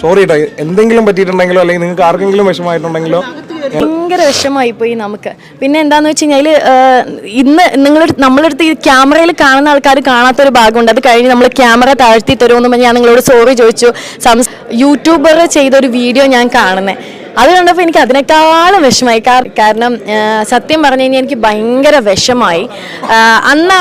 Sorry കേട്ടോ, എന്തെങ്കിലും പറ്റിയിട്ടുണ്ടെങ്കിലോ അല്ലെങ്കിൽ നിങ്ങൾക്ക് ആർക്കെങ്കിലും വിഷമമായിട്ടുണ്ടെങ്കിലോ. ഭയങ്കര വിഷമമായി പോയി നമുക്ക്. പിന്നെ എന്താന്ന് വെച്ച് കഴിഞ്ഞാൽ ഇന്ന് നമ്മളെടുത്ത് ഈ ക്യാമറയിൽ കാണുന്ന ആൾക്കാർ കാണാത്തൊരു ഭാഗമുണ്ട്. അത് കഴിഞ്ഞ് നമ്മൾ ക്യാമറ താഴ്ത്തി തരുമെന്ന് ഞാൻ നിങ്ങളോട് സോറി ചോദിച്ചു. യൂട്യൂബർ ചെയ്തൊരു വീഡിയോ ഞാൻ കാണുന്നത്, അത് കണ്ടപ്പോൾ എനിക്ക് അതിനേക്കാളും വിഷമമായി. കാരണം സത്യം പറഞ്ഞു കഴിഞ്ഞാൽ എനിക്ക് ഭയങ്കര വിഷമായി. അന്ന്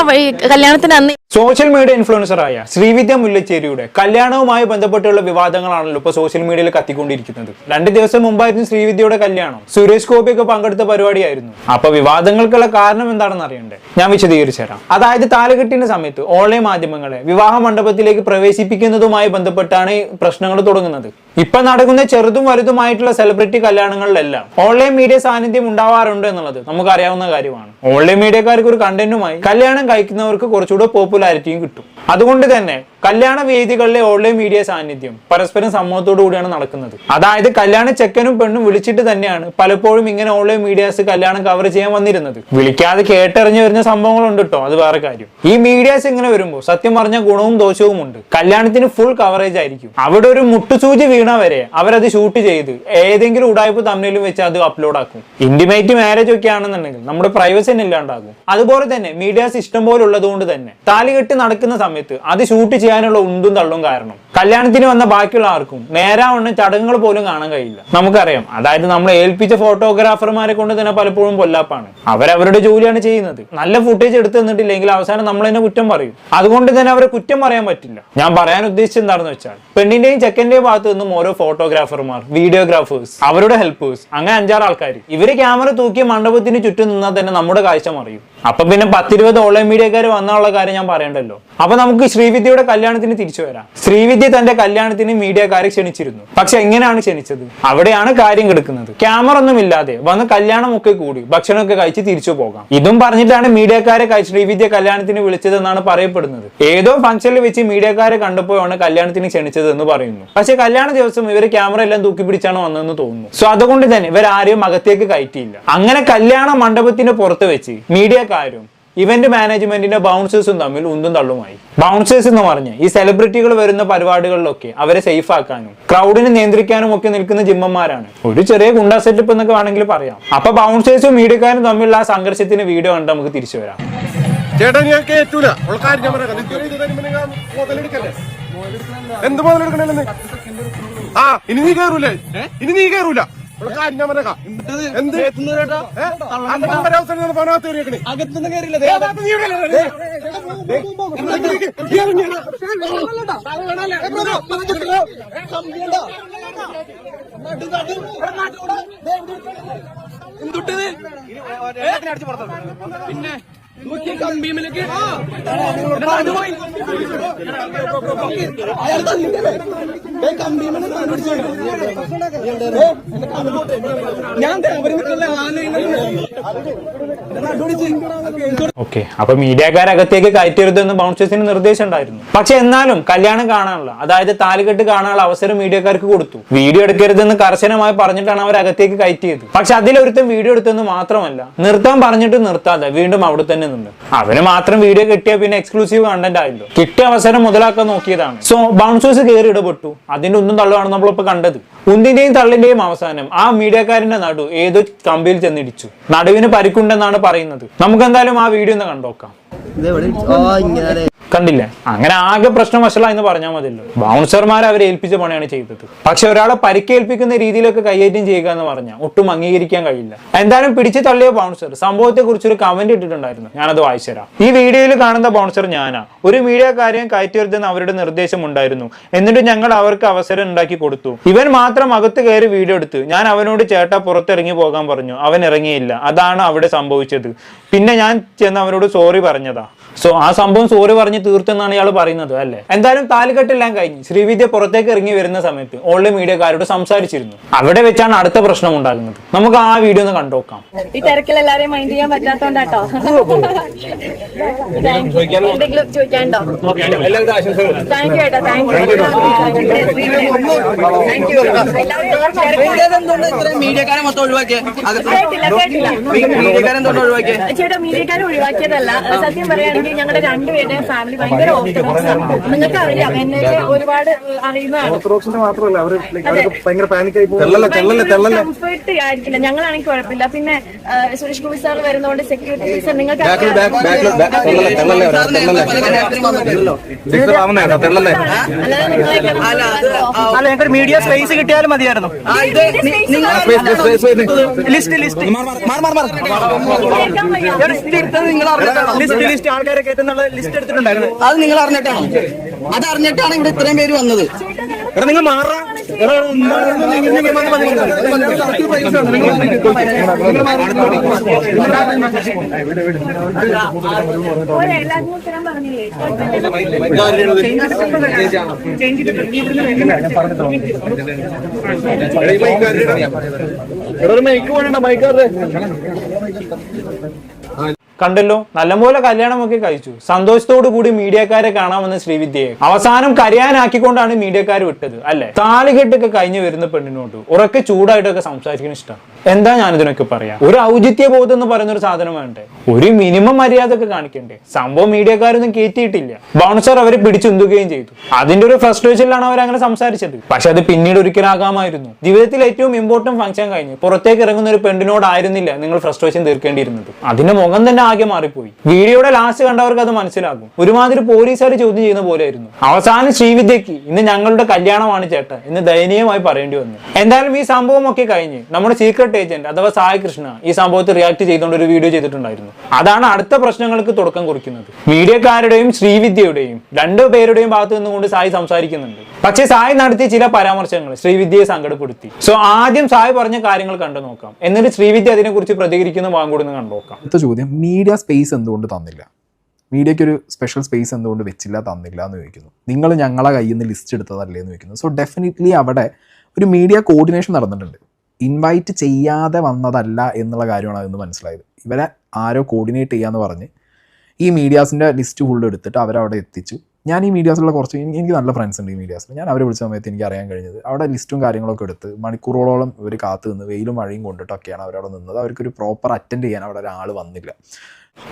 കല്യാണത്തിന് അന്ന് സോഷ്യൽ മീഡിയ ഇൻഫ്ലുവൻസറായ ശ്രീവിദ്യ മുല്ലച്ചേരിയുടെ കല്യാണവുമായി ബന്ധപ്പെട്ടുള്ള വിവാദങ്ങളാണല്ലോ ഇപ്പോൾ സോഷ്യൽ മീഡിയയിൽ കത്തിക്കൊണ്ടിരിക്കുന്നത്. 2 ദിവസം മുമ്പായിരുന്നു ശ്രീവിദ്യയുടെ കല്യാണം. സുരേഷ് ഗോപിയൊക്കെ പങ്കെടുത്ത പരിപാടിയായിരുന്നു. അപ്പൊ വിവാദങ്ങൾക്കുള്ള കാരണം എന്താണെന്ന് അറിയണ്ടേ? ഞാൻ വിശദീകരിച്ചു തരാം. അതായത് താലികെട്ടിന്റെ സമയത്ത് ഓൺലൈൻ മാധ്യമങ്ങളെ വിവാഹ മണ്ഡപത്തിലേക്ക് പ്രവേശിപ്പിക്കുന്നതുമായി ബന്ധപ്പെട്ടാണ് ഈ പ്രശ്നങ്ങൾ തുടങ്ങുന്നത്. ഇപ്പൊ നടക്കുന്ന ചെറുതും വലുതുമായിട്ടുള്ള സെലിബ്രിറ്റി കല്യാണങ്ങളിലെല്ലാം ഓൺലൈൻ മീഡിയ സാന്നിധ്യം ഉണ്ടാവാറുണ്ട് എന്നുള്ളത് നമുക്കറിയാവുന്ന കാര്യമാണ്. ഓൺലൈൻ മീഡിയക്കാർക്ക് ഒരു കണ്ടന്റുമായി കല്യാണം കഴിക്കുന്നവർക്ക് കുറച്ചുകൂടെ പോപ്പുലാരിറ്റിയും കിട്ടും. അതുകൊണ്ട് തന്നെ കല്യാണ വേദികളിലെ ഓൺലൈൻ മീഡിയ സാന്നിധ്യം പരസ്പരം സമ്മതത്തോടു കൂടിയാണ് നടക്കുന്നത്. അതായത് കല്യാണ ചെക്കനും പെണ്ണും വിളിച്ചിട്ട് തന്നെയാണ് പലപ്പോഴും ഇങ്ങനെ ഓൺലൈൻ മീഡിയാസ് കല്യാണം കവർ ചെയ്യാൻ വന്നിരുന്നത്. വിളിക്കാതെ കേട്ടറിഞ്ഞു വരുന്ന സംഭവങ്ങളുണ്ട് കേട്ടോ, അത് വേറെ കാര്യം. ഈ മീഡിയാസ് ഇങ്ങനെ വരുമ്പോൾ സത്യം പറഞ്ഞ ഗുണവും ദോഷവും ഉണ്ട്. കല്യാണത്തിന് ഫുൾ കവറേജ് ആയിരിക്കും. അവിടെ ഒരു മുട്ടുസൂചി വീണ വരെ അവരത് ഷൂട്ട് ചെയ്ത് ഏതെങ്കിലും ഉടായ്പ തമ്മിലും വെച്ച് അത് അപ്ലോഡ് ആക്കും. ഇന്റിമേറ്റ് മാരേജ് ഒക്കെ ആണെന്നുണ്ടെങ്കിൽ നമ്മുടെ പ്രൈവസി ഇല്ലാണ്ടാകും. അതുപോലെ തന്നെ മീഡിയാസ് ഇഷ്ടം പോലെ ഉള്ളത് കൊണ്ട് തന്നെ താലികെട്ട് നടക്കുന്ന സമയത്ത് അത് ഷൂട്ട് ചെയ്യാനുള്ള ഉന്തും തള്ളും കാരണം കല്യാണത്തിന് വന്ന ബാക്കിയുള്ള ആർക്കും നേരാവണ്ണം ചടങ്ങുകൾ പോലും കാണാൻ കഴിയില്ല. നമുക്കറിയാം, അതായത് നമ്മൾ ഏൽപ്പിച്ച ഫോട്ടോഗ്രാഫർമാരെ കൊണ്ട് തന്നെ പലപ്പോഴും പൊല്ലാപ്പാണ്. അവരവരുടെ ജോലിയാണ് ചെയ്യുന്നത്. നല്ല ഫുട്ടേജ് എടുത്തു തന്നിട്ടില്ലെങ്കിൽ അവസാനം നമ്മൾ തന്നെ കുറ്റം പറയും. അതുകൊണ്ട് തന്നെ അവരെ കുറ്റം പറയാൻ പറ്റില്ല. ഞാൻ പറയാൻ ഉദ്ദേശിച്ചത് എന്താണെന്ന് വെച്ചാൽ, പെണ്ണിന്റെയും ചെക്കന്റെയും ഭാഗത്ത് നിന്നും ഓരോ ഫോട്ടോഗ്രാഫർമാർ, വീഡിയോഗ്രാഫേഴ്സ്, അവരുടെ ഹെൽപ്പേഴ്സ്, അങ്ങനെ 5-6 ആൾക്കാർ ഇവര് ക്യാമറ തൂക്കിയ മണ്ഡപത്തിന് ചുറ്റും നിന്നാൽ തന്നെ നമ്മുടെ കാഴ്ച മറിയും. അപ്പൊ പിന്നെ 10-20 ഓൺലൈൻ മീഡിയക്കാർ വന്നുള്ള കാര്യം ഞാൻ പറയണ്ടല്ലോ. അപ്പൊ നമുക്ക് ശ്രീവിദ്യയുടെ കല്യാണത്തിന് തിരിച്ചു വരാം. ശ്രീവിദ്യ തന്റെ കല്യാണത്തിന് മീഡിയക്കാരെ ക്ഷണിച്ചിരുന്നു. പക്ഷെ എങ്ങനെയാണ് ക്ഷണിച്ചത്? അവിടെയാണ് കാര്യം കിടക്കുന്നത്. ക്യാമറ ഒന്നും ഇല്ലാതെ വന്ന് കല്യാണമൊക്കെ കൂടി ഭക്ഷണമൊക്കെ കഴിച്ച് തിരിച്ചു പോകാം. ഇതും പറഞ്ഞിട്ടാണ് മീഡിയക്കാരെ ശ്രീവിദ്യ കല്യാണത്തിന് വിളിച്ചതെന്നാണ് പറയപ്പെടുന്നത്. ഏതോ ഫംഗ്ഷനിൽ വെച്ച് മീഡിയക്കാരെ കണ്ടപ്പോഴാണ് കല്യാണത്തിന് ക്ഷണിച്ചത് എന്ന് പറയുന്നു. പക്ഷെ കല്യാണ ദിവസം ഇവര് ക്യാമറ എല്ലാം തൂക്കി പിടിച്ചാണ് വന്നതെന്ന് തോന്നുന്നു. സോ അതുകൊണ്ട് തന്നെ ഇവരാരെയും അകത്തേക്ക് കയറ്റിയില്ല. അങ്ങനെ കല്യാണ മണ്ഡപത്തിന്റെ പുറത്ത് വെച്ച് മീഡിയക്കാരും ഇവന്റ് മാനേജ്മെന്റിന്റെ ബൗൺസേഴ്സും തമ്മിൽ ഉന്തും തള്ളുമായി. ബൗൺസേഴ്സ് എന്ന് പറഞ്ഞ് ഈ സെലിബ്രിറ്റികൾ വരുന്ന പരിപാടികളിലൊക്കെ അവരെ സേഫ് ആക്കാനും ക്രൗഡിനെ നിയന്ത്രിക്കാനും ഒക്കെ നിൽക്കുന്ന ജിമ്മന്മാരാണ്. ഒരു ചെറിയ ഗുണ്ടാ സെറ്റപ്പ് എന്നൊക്കെ വേണമെങ്കിൽ പറയാം. അപ്പൊ ബൗൺസേഴ്സും മീഡിയക്കാരും തമ്മിലുള്ള ആ സംഘർഷത്തിന്റെ വീഡിയോ കണ്ട് നമുക്ക് തിരിച്ചു വരാം. ചേട്ടാ ഞാൻ കേറ്റൂല. എന്ത് മുതലെടുക്കണേ? ആ ഇനി നീ കയറൂലേ? ഇനി നീ കയറൂല. പിന്നെ കമ്പിയിലേക്ക് ഓക്കെ, അപ്പൊ മീഡിയക്കാരകത്തേക്ക് കയറ്റരുതെന്ന് ബൗൺസേഴ്സിന് നിർദ്ദേശം ഉണ്ടായിരുന്നു. പക്ഷെ എന്നാലും കല്യാണം കാണാനുള്ള, അതായത് താലികെട്ട് കാണാനുള്ള അവസരം മീഡിയക്കാർക്ക് കൊടുത്തു. വീഡിയോ എടുക്കരുതെന്ന് കർശനമായി പറഞ്ഞിട്ടാണ് അവർ അകത്തേക്ക് കയറ്റിയത്. പക്ഷെ അതിലൊരുത്തം വീഡിയോ എടുത്തെന്ന് മാത്രമല്ല, നിർത്താൻ പറഞ്ഞിട്ട് നിർത്താതെ വീണ്ടും അവിടെ തന്നെ നിന്ന് അവന് മാത്രം വീഡിയോ കിട്ടിയ പിന്നെ എക്സ്ക്ലൂസീവ് കണ്ടന്റ് ആയല്ലോ. കിട്ടിയ അവസരം മുതലാക്കാൻ നോക്കിയതാണ്. സോ ബൗൺസേഴ്സ് കയറി ഇടപെട്ടു. അതിന്റെ ഒന്നും തള്ളുവാണ് നമ്മളിപ്പോ കണ്ടത്. ഉന്തിന്റെയും തള്ളിന്റെയും അവസാനം ആ മീഡിയക്കാരന്റെ നടു ഏതോ കമ്പിയിൽ ചെന്നിടിച്ചു. നടുവിന് പരിക്കുണ്ടെന്നാണ് പറയുന്നത്. നമുക്ക് എന്തായാലും ആ വീഡിയോ ഒന്ന് കണ്ടോക്കാം. കണ്ടില്ലേ? അങ്ങനെ ആകെ പ്രശ്നം വഷളായെന്ന് പറഞ്ഞാൽ മതിയല്ലോ. ബൗൺസർമാരെ അവരെ ഏൽപ്പിച്ച പണിയാണ് ചെയ്തത്. പക്ഷെ ഒരാളെ പരിക്കേൽപ്പിക്കുന്ന രീതിയിലൊക്കെ കൈയേറ്റം ചെയ്യുക എന്ന് പറഞ്ഞാൽ ഒട്ടും അംഗീകരിക്കാൻ കഴിയില്ല. എന്തായാലും പിടിച്ചു തള്ളിയ ബൗൺസർ സംഭവത്തെ കുറിച്ചൊരു കമന്റ് ഇട്ടിട്ടുണ്ടായിരുന്നു. ഞാനത് വായിച്ചുതരാം. ഈ വീഡിയോയിൽ കാണുന്ന ബൗൺസർ ഞാനാ. ഒരു മീഡിയക്കാരെയും കയറ്റരുതെന്ന് അവരുടെ നിർദ്ദേശം ഉണ്ടായിരുന്നു. എന്നിട്ട് ഞങ്ങൾ അവർക്ക് അവസരം ഉണ്ടാക്കി കൊടുത്തു. ഇവൻ മാത്രം അകത്ത് കയറി വീഡിയോ എടുത്ത് ഞാൻ അവനോട് ചേട്ടാ പുറത്തിറങ്ങി പോകാൻ പറഞ്ഞു. അവൻ ഇറങ്ങിയില്ല. അതാണ് അവിടെ സംഭവിച്ചത്. പിന്നെ ഞാൻ ചെന്ന് അവനോട് സോറി പറഞ്ഞതാ. സോ ആ സംഭവം സോറി പറഞ്ഞ് തീർത്തെന്നാണ് ഇയാൾ പറയുന്നത് അല്ലേ. എന്തായാലും താലികെട്ടെല്ലാം കഴിഞ്ഞ് ശ്രീവിദ്യ പുറത്തേക്ക് ഇറങ്ങി വരുന്ന സമയത്ത് ഓൺലൈൻ മീഡിയക്കാരോട് സംസാരിച്ചിരുന്നു. അവിടെ വെച്ചാണ് അടുത്ത പ്രശ്നം ഉണ്ടാകുന്നത്. നമുക്ക് ആ വീഡിയോ ഒന്ന് കണ്ടോക്കാം. ഈ തിരക്കിൽ എല്ലാരെയും മൈൻഡ് ചെയ്യാൻ പറ്റാത്തോണ്ടാട്ടോ. ചോദിക്കാണ്ടോ? താങ്ക് യു ഏട്ടാ, താങ്ക് യു. മീഡിയക്കാരെ മൊത്തം ഒഴിവാക്കിയ ചേട്ടാ, മീഡിയക്കാരെ ഒഴിവാക്കിയതല്ല. സത്യം പറയാൻ എനിക്ക് ഞങ്ങളുടെ രണ്ടുപേരുടെയും ഫാമിലി ഭയങ്കര ഓർത്തഡോക്സ് ആണ്. നിങ്ങൾക്ക് അറിയാം, എന്നെ ഒരുപാട് അറിയുന്നതാണ്. ഓർത്തഡോക്സിന്റെ മാത്രമല്ല അവർക്ക് ഭയങ്കര പാനിക്കായി കംഫർട്ട് ആയിരിക്കില്ല. ഞങ്ങളാണെങ്കിൽ കുഴപ്പമില്ല. പിന്നെ സുരേഷ് ഗോപി സാർ വരുന്നതുകൊണ്ട് സെക്യൂരിറ്റി ഓഫീസർ നിങ്ങൾക്ക് മീഡിയ സ്പേസ് കിട്ടിയാലും മതിയായിരുന്നു. ലിസ്റ്റ് ആൾക്കാരെ കേട്ടുന്നുള്ള ലിസ്റ്റ് എടുത്തിട്ടുണ്ടായിരുന്നു. അത് നിങ്ങൾ അറിഞ്ഞിട്ടാണോ? അത് അറിഞ്ഞിട്ടാണ് ഇവിടെ ഇത്രയും പേര് വന്നത്. എടാ നിങ്ങൾ മാറാം. കണ്ടല്ലോ, നല്ലപോലെ കല്യാണമൊക്കെ കഴിച്ചു. സന്തോഷത്തോടു കൂടി മീഡിയക്കാരെ കാണാമെന്ന ശ്രീവിദ്യയെ അവസാനം കരയാനാക്കിക്കൊണ്ടാണ് മീഡിയക്കാർ വിട്ടത് അല്ലെ? താലികെട്ടൊക്കെ കഴിഞ്ഞു വരുന്ന പെണ്ണിനോട്ട് ഉറക്കെ ചൂടായിട്ടൊക്കെ സംസാരിക്കുന്ന ഇഷ്ടമാണ്. എന്താ ഞാനിതിനൊക്കെ പറയാം, ഒരു ഔചിത്യ ബോധം എന്ന് പറയുന്ന ഒരു സാധനം വേണ്ടേ? ഒരു മിനിമം മര്യാദ ഒക്കെ കാണിക്കണ്ടേ? സംഭവം മീഡിയക്കാരൊന്നും കേറ്റിയിട്ടില്ല. ബൗൺസർ അവരെ പിടിച്ചുന്തുകയും ചെയ്തു. അതിന്റെ ഒരു ഫ്രസ്ട്രേഷനിലാണ് അവർ അങ്ങനെ സംസാരിച്ചത്. പക്ഷെ അത് പിന്നീട് ഒരിക്കലാകാമായിരുന്നു. ജീവിതത്തിൽ ഏറ്റവും ഇമ്പോർട്ടന്റ് ഫംഗ്ഷൻ കഴിഞ്ഞ് പുറത്തേക്ക് ഇറങ്ങുന്ന ഒരു പെണ്ണിനോടായിരുന്നില്ല നിങ്ങൾ ഫ്രസ്ട്രേഷൻ തീർക്കേണ്ടിയിരുന്നത്. അതിന്റെ മുഖം തന്നെ ആകെ മാറിപ്പോയി. വീഡിയോയുടെ ലാസ്റ്റ് കണ്ടവർക്ക് അത് മനസ്സിലാകും. ഒരുമാതിരി പോലീസുകാർ ചോദ്യം ചെയ്യുന്ന പോലെ ആയിരുന്നു. അവസാനം ശ്രീവിദ്യക്ക് ഇന്ന് ഞങ്ങളുടെ കല്യാണമാണ് ചേട്ടാ എന്ന് ദയനീയമായി പറയേണ്ടി വന്നു. എന്തായാലും ഈ സംഭവം ഒക്കെ കഴിഞ്ഞ് നമ്മുടെ സീക്രട്ട് ഏജന്റ് അഥവാ സായി കൃഷ്ണ ഈ സംഭവത്തിൽ റിയാക്ട് ചെയ്തുകൊണ്ട് ഒരു വീഡിയോ ചെയ്തിട്ടുണ്ടായിരുന്നു. അതാണ് അടുത്ത പ്രശ്നങ്ങൾക്ക് തുടക്കം കുറിക്കുന്നത്. മീഡിയക്കാരുടെയും ശ്രീവിദ്യയുടെയും രണ്ടുപേരുടെയും ഭാഗത്ത് നിന്നുകൊണ്ട് സായി സംസാരിക്കുന്നുണ്ട്. പക്ഷേ സായി നടത്തിയ ചില പരാമർശങ്ങൾ ശ്രീവിദ്യയെ സങ്കടപ്പെടുത്തി. സോ ആദ്യം സായി പറഞ്ഞ കാര്യങ്ങൾ കണ്ടു നോക്കാം, എന്നിട്ട് ശ്രീവിദ്യ അതിനെക്കുറിച്ച് പ്രതികരിക്കുന്ന ഭാഗം കൂടി കണ്ടു നോക്കാം. അടുത്ത ചോദ്യം, മീഡിയ സ്പേസ് എന്തുകൊണ്ട് തന്നില്ല? മീഡിയയ്ക്ക് ഒരു സ്പെഷ്യൽ സ്പേസ് എന്തുകൊണ്ട് വെച്ചില്ല, തന്നില്ല എന്ന് ചോദിക്കുന്നു. നിങ്ങൾ ഞങ്ങളെ കയ്യിൽ നിന്ന് ലിസ്റ്റ് എടുത്തതല്ലേ എന്ന് ചോദിക്കുന്നു. സോ ഡെഫിനറ്റ്ലി അവിടെ ഒരു മീഡിയ കോർഡിനേഷൻ നടന്നിട്ടുണ്ട്. ഇൻവൈറ്റ് ചെയ്യാതെ വന്നതല്ല എന്നുള്ള കാര്യമാണ് അതെന്ന് മനസ്സിലായത്. ഇവരെ ആരോ കോർഡിനേറ്റ് ചെയ്യാന്ന് പറഞ്ഞ് ഈ മീഡിയാസിൻ്റെ ലിസ്റ്റ് ഫുള്ള് എടുത്തിട്ട് അവരവിടെ എത്തിച്ചു. ഞാൻ ഈ മീഡിയാസിലുള്ള കുറച്ച് എനിക്ക് നല്ല ഫ്രണ്ട്സ് ഉണ്ട് ഈ മീഡിയാസിൽ. ഞാൻ അവരെ വിളിച്ച സമയത്ത് എനിക്ക് അറിയാൻ കഴിഞ്ഞത് അവിടെ ലിസ്റ്റും കാര്യങ്ങളൊക്കെ എടുത്ത് മണിക്കൂറോളം ഇവർ കാത്തു നിന്ന് വെയിലും മഴയും കൊണ്ടിട്ടൊക്കെയാണ് അവരവിടെ നിന്നത്. അവർക്കൊരു പ്രോപ്പർ അറ്റൻഡ് ചെയ്യാൻ അവിടെ ഒരാൾ വന്നില്ല.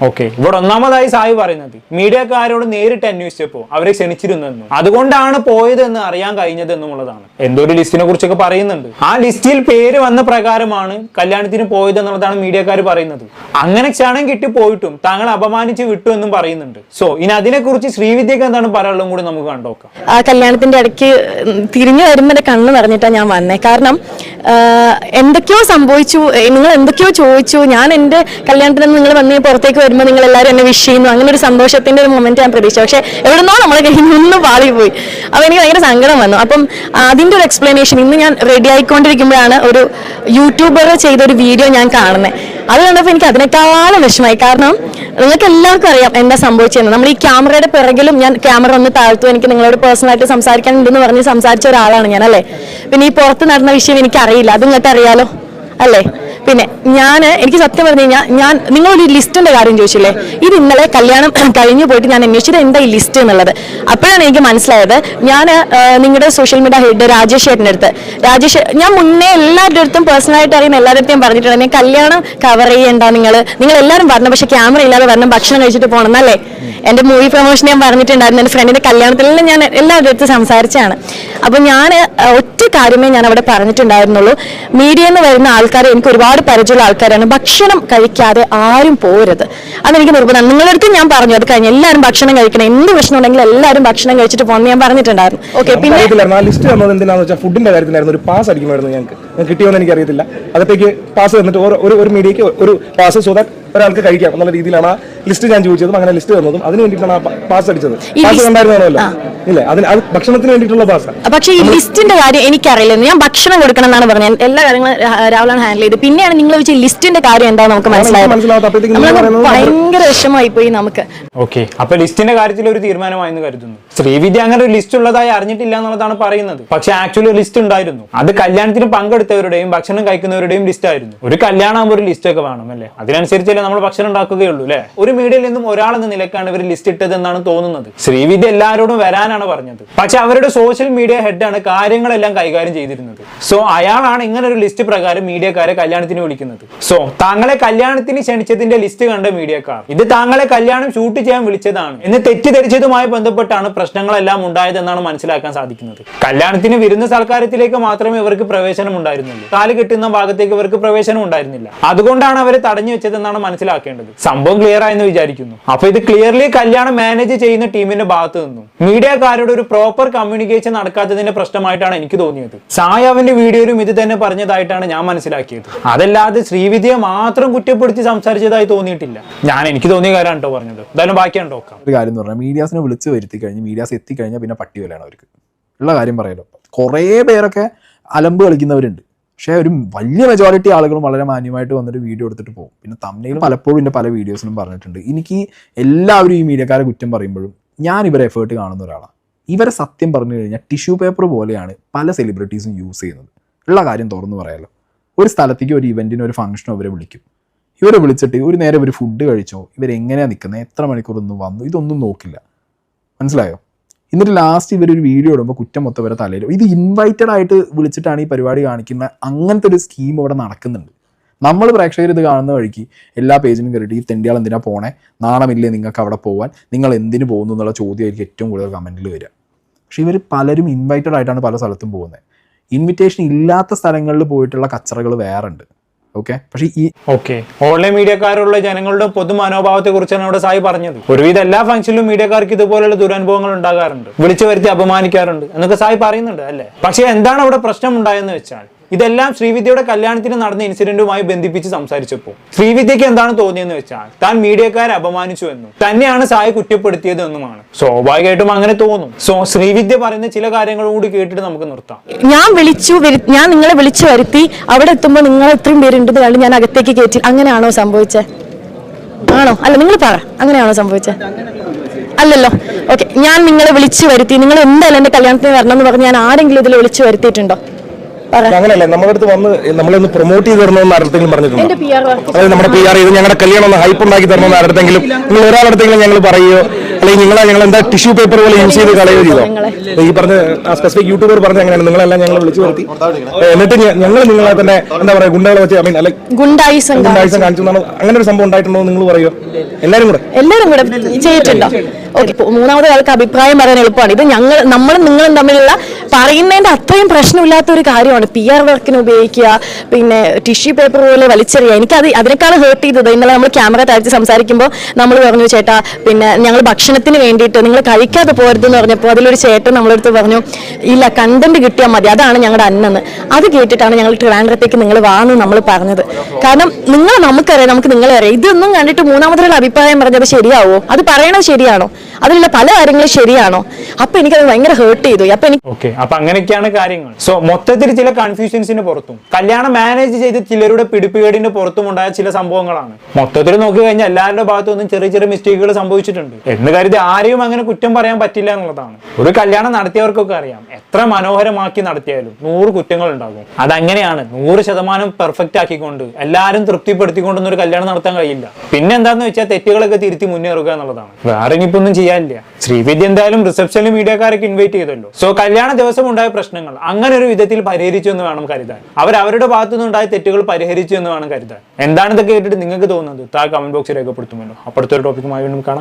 ഓക്കെ, ഇവിടെ ഒന്നാമതായി സായി പറയുന്നത് മീഡിയക്കാരോട് നേരിട്ട് അന്വേഷിച്ചപ്പോൾ അവരെ ക്ഷണിച്ചിരുന്നെന്നും അതുകൊണ്ടാണ് പോയതെന്ന് അറിയാൻ കഴിഞ്ഞത് എന്നുള്ളതാണ്. എന്തോ ഒരു ലിസ്റ്റിനെ കുറിച്ചൊക്കെ പറയുന്നുണ്ട്. ആ ലിസ്റ്റിൽ പേര് വന്ന പ്രകാരമാണ് കല്യാണത്തിന് പോയത് എന്നുള്ളതാണ് മീഡിയക്കാർ പറയുന്നത്. അങ്ങനെ ക്ഷണം കിട്ടി പോയിട്ടും താങ്കൾ അപമാനിച്ച് വിട്ടു എന്നും പറയുന്നുണ്ട്. സോ ഇനി അതിനെക്കുറിച്ച് ശ്രീവിദ്യക്ക് എന്താണ് പറയാനുള്ളതും കൂടി നമുക്ക് കണ്ടോക്കാം. ആ കല്യാണത്തിന്റെ ഇടയ്ക്ക് തിരിഞ്ഞു വരുമ്പോൾ എന്റെ കണ്ണ് നിറഞ്ഞിട്ടാണ് ഞാൻ വന്നേ. കാരണം എന്തൊക്കെയോ സംഭവിച്ചു, നിങ്ങൾ എന്തൊക്കെയോ ചോദിച്ചു. ഞാൻ എന്റെ കല്യാണത്തിന് നിങ്ങൾ വന്ന് പുറത്തേക്ക് വരുമ്പോൾ നിങ്ങൾ എല്ലാവരും എന്നെ വിഷ് ചെയ്യുന്നു. അങ്ങനെ ഒരു സന്തോഷത്തിന്റെ ഒരു മൊമെന്റ് ഞാൻ പ്രതീക്ഷിച്ചു. പക്ഷെ എവിടുന്നോ നമ്മളെ കയ്യിൽ നിന്ന് പാളി പോയി. അപ്പൊ എനിക്ക് ഭയങ്കര സങ്കടം വന്നു. അപ്പം അതിന്റെ ഒരു എക്സ്പ്ലനേഷൻ ഇന്ന് ഞാൻ റെഡി ആയിക്കൊണ്ടിരിക്കുമ്പോഴാണ് ഒരു യൂട്യൂബർ ചെയ്തൊരു വീഡിയോ ഞാൻ കാണുന്നത്. അത് കണ്ടപ്പോൾ എനിക്ക് അതിനേക്കാളും വിഷമമായി. കാരണം നിങ്ങൾക്ക് എല്ലാവർക്കും അറിയാം എന്താ സംഭവിച്ചതെന്ന്. നമ്മൾ ഈ ക്യാമറയുടെ പിറകിലും ഞാൻ ക്യാമറ ഒന്ന് താഴ്ത്തു, എനിക്ക് നിങ്ങളോട് പേഴ്സണലായിട്ട് സംസാരിക്കാനുണ്ടെന്ന് പറഞ്ഞ് സംസാരിച്ച ഒരാളാണ് ഞാൻ അല്ലേ. പിന്നെ ഈ പുറത്ത് നടന്ന വിഷയം എനിക്കറിയില്ല, അത് നിങ്ങൾക്ക് അറിയാലോ അല്ലേ. പിന്നെ എനിക്ക് സത്യം പറഞ്ഞു കഴിഞ്ഞാൽ നിങ്ങളൊരു ലിസ്റ്റിന്റെ കാര്യം ചോദിച്ചില്ലേ, ഇത് ഇന്നലെ കല്യാണം കഴിഞ്ഞു പോയിട്ട് ഞാൻ അന്വേഷിച്ചത് എന്താ ഈ ലിസ്റ്റ് എന്നുള്ളത്. അപ്പോഴാണ് എനിക്ക് മനസ്സിലായത്. ഞാൻ നിങ്ങളുടെ സോഷ്യൽ മീഡിയ ഹെഡ് രാജേഷ് ചേട്ടൻ്റെ അടുത്ത് ഞാൻ മുന്നേ എല്ലാവരുടെ അടുത്തും പേഴ്സണലായിട്ട് അറിയുന്ന എല്ലാവരുടെ അടുത്തും പറഞ്ഞിട്ടുണ്ട്, ഞാൻ കല്യാണം കവർ ചെയ്യണ്ട, നിങ്ങൾ എല്ലാവരും പറഞ്ഞു, പക്ഷെ ക്യാമറ ഇല്ലാതെ വരണം, ഭക്ഷണം കഴിച്ചിട്ട് പോകണം എന്നല്ലേ. എൻ്റെ മൂവി പ്രൊമോഷൻ ഞാൻ പറഞ്ഞിട്ടുണ്ടായിരുന്നു, എൻ്റെ ഫ്രണ്ടിന്റെ കല്യാണത്തിലെല്ലാം ഞാൻ എല്ലാവരുടെ അടുത്ത് സംസാരിച്ചാണ്. അപ്പോൾ ഞാൻ ഒറ്റ കാര്യമേ ഞാൻ അവിടെ പറഞ്ഞിട്ടുണ്ടായിരുന്നുള്ളൂ, മീഡിയയിൽ നിന്ന് വരുന്ന ആൾക്കാർ എനിക്ക് ഒരുപാട് പരിചയമുള്ള ആൾക്കാരാണ്, ഭക്ഷണം കഴിക്കാതെ ആരും പോരുത്, അതെനിക്ക് നിർബന്ധമാണ്. നിങ്ങളുടെ അടുത്ത് ഞാൻ പറഞ്ഞു അത് കഴിഞ്ഞ് എല്ലാവരും ഭക്ഷണം കഴിക്കണം, എന്ത് പ്രശ്നം ഉണ്ടെങ്കിലും എല്ലാവരും ഭക്ഷണം കഴിച്ചിട്ട് പോകുന്നത് ഞാൻ പറഞ്ഞിട്ടുണ്ടായിരുന്നു. ഓക്കെ, പിന്നെ ലിസ്റ്റ് വന്നത് എന്തിനാന്ന് വെച്ചാൽ ഫുഡിന്റെ കാര്യത്തിലായിരുന്നു. ഒരു പാസ് അടിക്കുമായിരുന്നു ഞങ്ങൾക്ക് കിട്ടിയോന്ന് എനിക്കറിയത്തില്ല. അകത്തേക്ക് പാസ് വന്നിട്ട് ഒരു മീഡിയക്ക് ഒരു പാസ് സോ ദാറ്റ് ഒരാൾക്ക് കഴിക്കാം എന്നുള്ള രീതിയിലാണ് ആ ലിസ്റ്റ് ഞാൻ ചോദിച്ചതും അങ്ങനെ ലിസ്റ്റ് തന്നതും. അതിന് വേണ്ടിയിട്ടാണ് ആ പാസ് അടിച്ചത്. പാസ് കണ്ടായിരുന്നല്ലോ ഇല്ലേ, അത് ഭക്ഷണത്തിന് വേണ്ടിയിട്ടുള്ള പാസ്. പക്ഷേ ഈ ലിസ്റ്റിന്റെ കാര്യം എനിക്കറിയില്ല. ഞാൻ ഭക്ഷണം കൊടുക്കണം എന്നാണ് പറഞ്ഞത്, എല്ലാ കാര്യങ്ങളും രാവിലാണ് ഹാൻഡിൽ ചെയ്ത്. പിന്നെയാണ് നിങ്ങൾ വെച്ച് ലിസ്റ്റിന്റെ കാര്യം എന്താ നമുക്ക് മനസ്സിലായത്. ഭയങ്കര വിഷമമായി പോയി നമുക്ക്. ഓക്കെ, അപ്പൊ ലിസ്റ്റിന്റെ കാര്യത്തിൽ ഒരു തീരുമാനമായെന്ന് കരുതുന്നു. ശ്രീവിദ്യ അങ്ങനെ ഒരു ലിസ്റ്റ് ഉള്ളതായി അറിഞ്ഞിട്ടില്ല എന്നുള്ളതാണ് പറയുന്നത്. പക്ഷെ ആക്ച്വലി ഒരു ലിസ്റ്റ് ഉണ്ടായിരുന്നു. അത് കല്യാണത്തിന് പങ്കെടുത്തവരുടെയും ഭക്ഷണം കഴിക്കുന്നവരുടെയും ലിസ്റ്റ് ആയിരുന്നു. ഒരു കല്യാണം ആകുമ്പോൾ ഒരു ലിസ്റ്റ് ഒക്കെ വേണം അല്ലേ, അതിനനുസരിച്ചല്ലേ നമ്മൾ ഭക്ഷണം ഉണ്ടാക്കുകയുള്ളൂ അല്ലെ. ഒരു മീഡിയയിൽ നിന്നും ഒരാളെന്ന നിലക്കാണ് ഇവർ ലിസ്റ്റ് ഇട്ടത് എന്നാണ് തോന്നുന്നത്. ശ്രീവിദ്യ എല്ലാവരോടും വരാനാണ് പറഞ്ഞത്, പക്ഷെ അവരുടെ സോഷ്യൽ മീഡിയ ഹെഡാണ് കാര്യങ്ങളെല്ലാം കൈകാര്യം ചെയ്തിരുന്നത്. സോ അയാളാണ് ഇങ്ങനെ ഒരു ലിസ്റ്റ് പ്രകാരം മീഡിയക്കാരെ കല്യാണത്തിന് വിളിക്കുന്നത്. സോ താങ്കളെ കല്യാണത്തിന് ക്ഷണിച്ചതിന്റെ ലിസ്റ്റ് കണ്ട മീഡിയക്കാർ ഇത് താങ്കളെ കല്യാണം ഷൂട്ട് ചെയ്യാൻ വിളിച്ചതാണ് എന്ന് തെറ്റിദ്ധരിച്ചതുമായി ബന്ധപ്പെട്ടാണ് പ്രശ്നങ്ങളെല്ലാം ഉണ്ടായതെന്നാണ് മനസ്സിലാക്കാൻ സാധിക്കുന്നത്. കല്യാണത്തിന് വിരുന്ന സൽക്കാരത്തിലേക്ക് മാത്രമേ ഇവർക്ക് പ്രവേശനം ഉണ്ടായിരുന്നുള്ളൂ, താലി കെട്ടുന്ന ഭാഗത്തേക്ക് ഇവർക്ക് പ്രവേശനം ഉണ്ടായിരുന്നില്ല. അതുകൊണ്ടാണ് അവരെ തടഞ്ഞു വെച്ചതെന്നാണ് മനസ്സിലാക്കേണ്ടത്. സംഭവം ക്ലിയർ ആയെന്ന് വിചാരിക്കുന്നു. അപ്പൊ ഇത് ക്ലിയർലി കല്യാണം മാനേജ് ചെയ്യുന്ന ടീമിന്റെ ഭാഗത്ത് നിന്നും മീഡിയക്കാരുടെ ഒരു പ്രോപ്പർ കമ്മ്യൂണിക്കേഷൻ നടക്കാത്തതിന്റെ പ്രശ്നമായിട്ടാണ് എനിക്ക് തോന്നിയത്. സായാവിന്റെ വീഡിയോയിലും ഇത് തന്നെ പറഞ്ഞതായിട്ടാണ് ഞാൻ മനസ്സിലാക്കിയത്. അതല്ലാതെ ശ്രീവിദ്യയെ മാത്രം കുറ്റപ്പെടുത്തി സംസാരിച്ചതായി തോന്നിയിട്ടില്ല. എനിക്ക് തോന്നിയ കാര്യമാണ് കേട്ടോ പറഞ്ഞത്. എന്തായാലും ബാക്കിയാണ് നോക്കാം. ഒരു കാര്യം എന്ന് പറഞ്ഞാൽ മീഡിയാസിനെ വിളിച്ച് വരുത്തി കഴിഞ്ഞ് മീഡിയാസ് എത്തിക്കഴിഞ്ഞാൽ പിന്നെ പട്ടി വിലയാണ് അവർക്ക് ഉള്ള കാര്യം പറയാലോ. കുറേ പേരൊക്കെ അലമ്പ് കളിക്കുന്നവരുണ്ട്, പക്ഷേ ഒരു വലിയ മെജോറിറ്റി ആളുകളും വളരെ മാന്യമായിട്ട് വന്നിട്ട് വീഡിയോ എടുത്തിട്ട് പോകും. പിന്നെ തമ്മിലും പലപ്പോഴും എൻ്റെ പല വീഡിയോസിലും പറഞ്ഞിട്ടുണ്ട്, എനിക്ക് എല്ലാവരും ഈ മീഡിയക്കാരെ കുറ്റം പറയുമ്പോഴും ഞാൻ ഇവരെ എഫേർട്ട് കാണുന്ന ഒരാളാണ്. ഇവരെ സത്യം പറഞ്ഞു കഴിഞ്ഞാൽ ടിഷ്യൂ പേപ്പർ പോലെയാണ് പല സെലിബ്രിറ്റീസും യൂസ് ചെയ്യുന്നത്. ഉള്ള കാര്യം തുറന്നു പറയാലോ. ഒരു സ്ഥലത്തേക്ക് ഒരു ഇവൻറ്റിന് ഒരു ഫംഗ്ഷനോ ഇവരെ വിളിക്കും. ഇവരെ വിളിച്ചിട്ട് ഒരു നേരം ഇവർ ഫുഡ് കഴിച്ചോ, ഇവരെങ്ങനെയാണ് നിൽക്കുന്നത്, എത്ര മണിക്കൂറൊന്നും വന്നു, ഇതൊന്നും നോക്കില്ല. മനസ്സിലായോ? എന്നിട്ട് ലാസ്റ്റ് ഇവരൊരു വീഡിയോ ഇടുമ്പോൾ കുറ്റം മൊത്തം വരെ തലയിൽ. ഇത് ഇൻവൈറ്റഡ് ആയിട്ട് വിളിച്ചിട്ടാണ് ഈ പരിപാടി കാണിക്കുന്ന അങ്ങനത്തെ ഒരു സ്കീം ഇവിടെ നടക്കുന്നുണ്ട്. നമ്മൾ പ്രേക്ഷകർ ഇത് കാണുന്ന വഴിക്ക് എല്ലാ പേജിനും കയറിയിട്ട് ഈ തെണ്ടിയാൾ എന്തിനാ പോണേ, നാണമില്ലേ നിങ്ങൾക്ക് അവിടെ പോകാൻ, നിങ്ങൾ എന്തിനു പോകുന്നു എന്നുള്ള ചോദ്യമായിരിക്കും ഏറ്റവും കൂടുതൽ കമൻറ്റിൽ വരിക. പക്ഷേ ഇവർ പലരും ഇൻവൈറ്റഡ് ആയിട്ടാണ് പല സ്ഥലത്തും പോകുന്നത്. ഇൻവിറ്റേഷൻ ഇല്ലാത്ത സ്ഥലങ്ങളിൽ പോയിട്ടുള്ള കച്ചറകൾ വേറെ ഉണ്ട്. ഓക്കെ, പക്ഷേ ഈ ഓൺലൈൻ മീഡിയക്കാരുള്ള ജനങ്ങളുടെ പൊതു മനോഭാവത്തെ കുറിച്ചാണ് ഇവിടെ സായി പറഞ്ഞത്. ഒരുവിധ എല്ലാ ഫംഗ്ഷനിലും മീഡിയക്കാർക്ക് ഇതുപോലുള്ള ദുരനുഭവങ്ങൾ ഉണ്ടാകാറുണ്ട്, വിളിച്ചു വരുത്തി അപമാനിക്കാറുണ്ട് എന്നൊക്കെ സായി പറയുന്നുണ്ട് അല്ലേ. പക്ഷേ എന്താണ് അവിടെ പ്രശ്നം ഉണ്ടായെന്ന് വെച്ചാൽ ഇതെല്ലാം ശ്രീവിദ്യയുടെ കല്യാണത്തിന് നടന്ന ഇൻസിഡന്റുമായി ബന്ധിപ്പിച്ച് സംസാരിച്ചപ്പോൾ ശ്രീവിദ്യക്ക് എന്താണ് തോന്നിയെന്ന് വെച്ചാൽ താൻ മീഡിയക്കാരെ അപമാനിച്ചു എന്നും തന്നെയാണ് സായി കുറ്റപ്പെടുത്തിയത് എന്നുമാണ്. സ്വാഭാവികമായിട്ടും അങ്ങനെ തോന്നും. സോ ശ്രീവിദ്യ പറയുന്ന ചില കാര്യങ്ങളും കൂടി കേട്ടിട്ട് നമുക്ക് നിർത്താം. ഞാൻ നിങ്ങളെ വിളിച്ചു വരുത്തി, അവിടെ എത്തുമ്പോൾ നിങ്ങൾ ഇത്രയും പേരുണ്ടെന്ന് കണ്ട് ഞാൻ അകത്തേക്ക് കയറ്റി. അങ്ങനെയാണോ സംഭവിച്ചത്? ആണോ? അല്ല, നിങ്ങൾ പറ, അങ്ങനെയാണോ സംഭവിച്ചത്? അല്ലല്ലോ. ഓക്കെ, ഞാൻ നിങ്ങളെ വിളിച്ചു വരുത്തി, നിങ്ങൾ എന്തായാലും എന്റെ കല്യാണത്തിന് വരണം എന്ന് പറഞ്ഞ് ഞാൻ ആരെങ്കിലും ഇതിൽ വിളിച്ചു വരുത്തിയിട്ടുണ്ടോ? അങ്ങനെയല്ലേ നമ്മുടെ അടുത്ത് വന്ന് നമ്മളൊന്ന് പ്രൊമോട്ട് ചെയ്ത് തരണമെന്ന് ആരുടെങ്കിലും പറഞ്ഞിട്ടുണ്ടോ? അതായത് നമ്മുടെ PR ചെയ്ത് ഞങ്ങളുടെ കല്യാണം ഒന്ന് ഹൈപ്പ് ഉണ്ടാക്കി തരണമെന്ന് ആരുടെങ്കിലും നിങ്ങൾ ഒരാളുടെങ്കിലും ഞങ്ങൾ പറയുകയോ അല്ലെങ്കിൽ ഞങ്ങൾ എന്താ ടിഷ്യൂ പേപ്പർ പോലെ യൂസ് ചെയ്ത് കളയുകയോ ചെയ്തോ? ഈ പറഞ്ഞ സ്പെസിഫിക് യൂട്യൂബർ പറഞ്ഞ അങ്ങനെയാണ്, നിങ്ങളെല്ലാം ഞങ്ങൾ വിളിച്ചു വരുത്തി എന്നിട്ട് ഞങ്ങൾ നിങ്ങളെ തന്നെ എന്താ പറയുക ഗുണ്ടകളെ വെച്ച് അല്ലെ ഗുണ്ടായിസം കാണിച്ചു അങ്ങനെ ഒരു സംഭവം ഉണ്ടായിട്ടുണ്ടോ നിങ്ങൾ പറയുമോ? എല്ലാവരും കൂടെ ചെയ്തിട്ടുണ്ടോ? ഓക്കെ, മൂന്നാമത് ആൾക്ക് അഭിപ്രായം പറയാൻ എളുപ്പമാണ്. ഇത് നമ്മളും നിങ്ങളും തമ്മിലുള്ള പറയുന്നതിന്റെ അത്രയും പ്രശ്നമില്ലാത്ത ഒരു കാര്യമാണ്. PR വർക്കിന് ഉപയോഗിക്കുക, പിന്നെ ടിഷ്യൂ പേപ്പർ പോലെ വലിച്ചെറിയുക. എനിക്കത് അതിനേക്കാൾ ഹേർട്ട് ചെയ്തത് ഇന്നലെ നമ്മൾ ക്യാമറ താഴ്ത്തി സംസാരിക്കുമ്പോൾ നമ്മൾ പറഞ്ഞു, ചേട്ടാ പിന്നെ ഞങ്ങൾ ഭക്ഷണത്തിന് വേണ്ടിയിട്ട് നിങ്ങൾ കഴിക്കാതെ പോരുതെന്ന് പറഞ്ഞപ്പോൾ അതിലൊരു ചേട്ടൻ നമ്മളടുത്ത് പറഞ്ഞു, ഇല്ല കണ്ടന്റ് കിട്ടിയാൽ മതി, അതാണ് ഞങ്ങളുടെ അന്നെന്ന്. അത് കേട്ടിട്ടാണ് ഞങ്ങൾ ട്രിവാൻഡ്രത്തേക്ക് നിങ്ങൾ വാന്ന് നമ്മൾ പറഞ്ഞത്. കാരണം നമുക്കറിയാം, നമുക്ക് നിങ്ങളെ അറിയാം. ഇതൊന്നും കണ്ടിട്ട് മൂന്നാമതൊരു അഭിപ്രായം പറഞ്ഞത് ശരിയാവോ? അത് പറയണത് ശരിയാണോ? അതിലുള്ള പല കാര്യങ്ങളും ശരിയാണോ? അപ്പൊ എനിക്കത് ഭയങ്കര ഹേർട്ട് ചെയ്തു. അപ്പൊ അങ്ങനെയൊക്കെയാണ് കാര്യങ്ങൾ. സോ മൊത്തത്തിൽ ചില കൺഫ്യൂഷൻസിന് പുറത്തും കല്യാണം മാനേജ് ചെയ്ത് ചിലരുടെ പിടിപ്പുകേടിന്റെ പുറത്തും ഉണ്ടായ ചില സംഭവങ്ങളാണ്. മൊത്തത്തിൽ നോക്കി കഴിഞ്ഞാൽ എല്ലാവരുടെ ഭാഗത്തുനിന്നും ചെറിയ ചെറിയ മിസ്റ്റേക്കുകൾ സംഭവിച്ചിട്ടുണ്ട് എന്ന് കരുതി ആരെയും അങ്ങനെ കുറ്റം പറയാൻ പറ്റില്ല എന്നുള്ളതാണ്. ഒരു കല്യാണം നടത്തിയവർക്കൊക്കെ അറിയാം, എത്ര മനോഹരമാക്കി നടത്തിയാലും 100 കുറ്റങ്ങൾ ഉണ്ടാകും. അതങ്ങനെയാണ്. 100% പെർഫെക്റ്റ് ആക്കിക്കൊണ്ട് എല്ലാവരും തൃപ്തിപ്പെടുത്തിക്കൊണ്ടൊന്നും ഒരു കല്യാണം നടത്താൻ കഴിയില്ല. പിന്നെ എന്താന്ന് വെച്ചാൽ തെറ്റുകളൊക്കെ തിരുത്തി മുന്നേറുക എന്നുള്ളതാണ്. വേറെ ഇനിയിപ്പോ ഒന്നും ചെയ്യാനില്ല. ശ്രീവിദ്യ എന്തായാലും റിസപ്ഷനിൽ മീഡിയക്കാരൊക്കെ ഇൻവൈറ്റ് ചെയ്തല്ലോ. സോ കല്യാണ ദിവസം ഉണ്ടായ പ്രശ്നങ്ങൾ അങ്ങനെ ഒരു വിധത്തിൽ പരിഹരിച്ചു എന്ന് വേണം കരുതാൻ. അവരുടെ ഭാഗത്തു നിന്നുണ്ടായ തെറ്റുകൾ പരിഹരിച്ചു എന്ന് വേണം കരുതാൻ. എന്താണെന്നൊക്കെ കേട്ടിട്ട് നിങ്ങൾക്ക് തോന്നുന്നത് താഴെ കമന്റ് ബോക്സിൽ രേഖപ്പെടുത്തുമല്ലോ. അപ്പുറത്തൊരു ടോപ്പിക്കുമായി വീണ്ടും കാണാം.